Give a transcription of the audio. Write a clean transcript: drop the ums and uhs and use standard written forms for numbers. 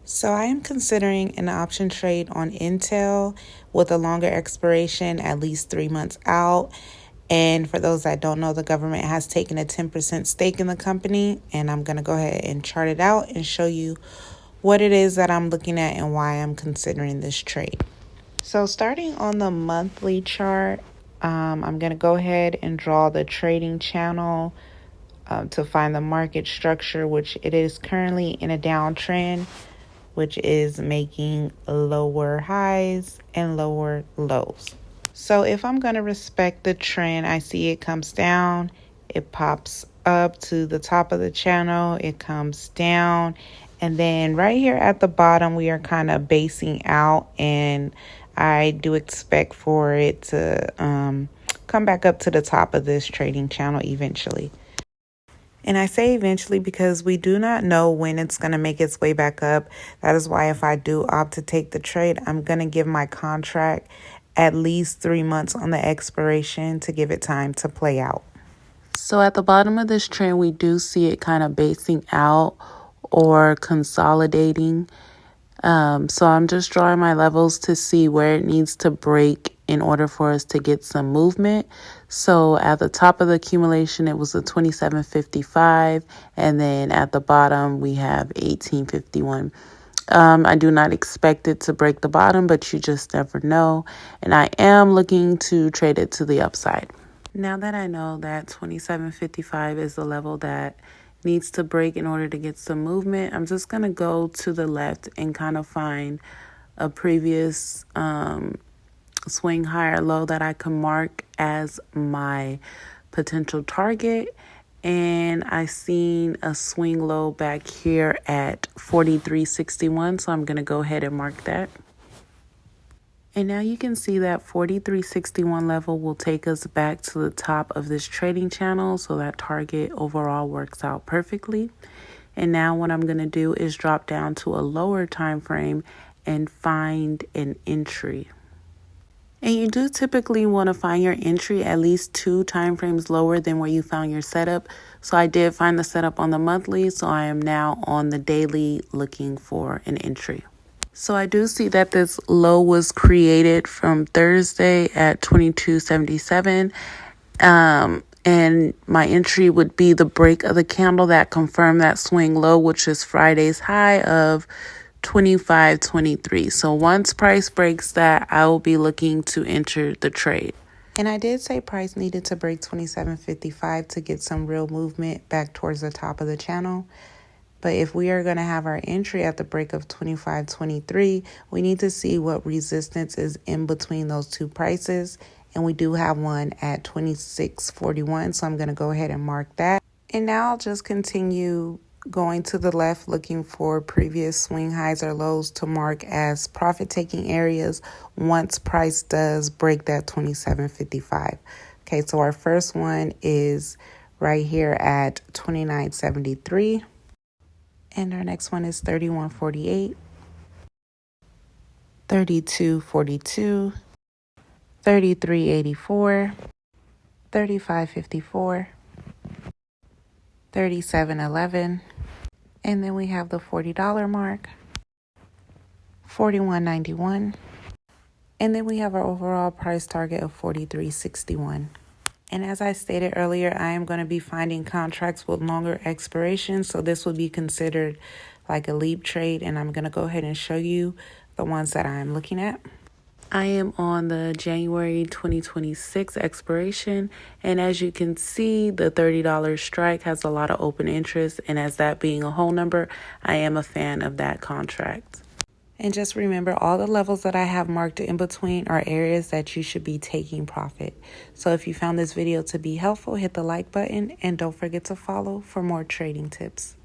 So I am considering an option trade on Intel with a longer expiration, at least 3 months out. And for those that don't know, the government has taken a 10% stake in the company, and I'm going to go ahead and chart it out and show you what it is that I'm looking at and why I'm considering this trade. So starting on the monthly chart, I'm going to go ahead and draw the trading channel to find the market structure, which it is currently in a downtrend, which is making lower highs and lower lows. So if I'm going to respect the trend, I see it comes down, it pops up to the top of the channel, it comes down, and then right here at the bottom, we are kind of basing out, and I do expect for it to come back up to the top of this trading channel eventually. And I say eventually because we do not know when it's going to make its way back up. That is why if I do opt to take the trade, I'm going to give my contract at least 3 months on the expiration to give it time to play out. So at the bottom of this trend, we do see it kind of basing out or consolidating. So I'm just drawing my levels to see where it needs to break in order for us to get some movement. So at the top of the accumulation, it was a 27.55, and then at the bottom we have 18.51. I do not expect it to break the bottom, but you just never know. And I am looking to trade it to the upside. Now that I know that 27.55 is the level that needs to break in order to get some movement, I'm just going to go to the left and kind of find a previous swing high or low that I can mark as my potential target. And I seen a swing low back here at 43.61, so I'm going to go ahead and mark that. And now you can see that 43.61 level will take us back to the top of this trading channel, so that target overall works out perfectly. And now what I'm going to do is drop down to a lower time frame and find an entry. And you do typically want to find your entry at least 2 time frames lower than where you found your setup. So I did find the setup on the monthly, so I am now on the daily looking for an entry. So I do see that this low was created from Thursday at 22.77. And my entry would be the break of the candle that confirmed that swing low, which is Friday's high of 25.23. So once price breaks that, I will be looking to enter the trade. And I did say price needed to break 27.55 to get some real movement back towards the top of the channel. But if we are going to have our entry at the break of 25.23, we need to see what resistance is in between those two prices. And we do have one at 26.41, so I'm going to go ahead and mark that. And now I'll just continue going to the left, looking for previous swing highs or lows to mark as profit-taking areas once price does break that 27.55. Okay, so our first one is right here at 29.73. And our next one is 31.48, 32.42, 33.84, 35.54, 37.11, and then we have the $40 mark, 41.91, and then we have our overall price target of 43.61. And as I stated earlier, I am going to be finding contracts with longer expirations, so this would be considered like a leap trade, and I'm going to go ahead and show you the ones that I am looking at. I am on the January 2026 expiration, and as you can see, the $30 strike has a lot of open interest, and as that being a whole number, I am a fan of that contract. And just remember, all the levels that I have marked in between are areas that you should be taking profit. So if you found this video to be helpful, hit the like button and don't forget to follow for more trading tips.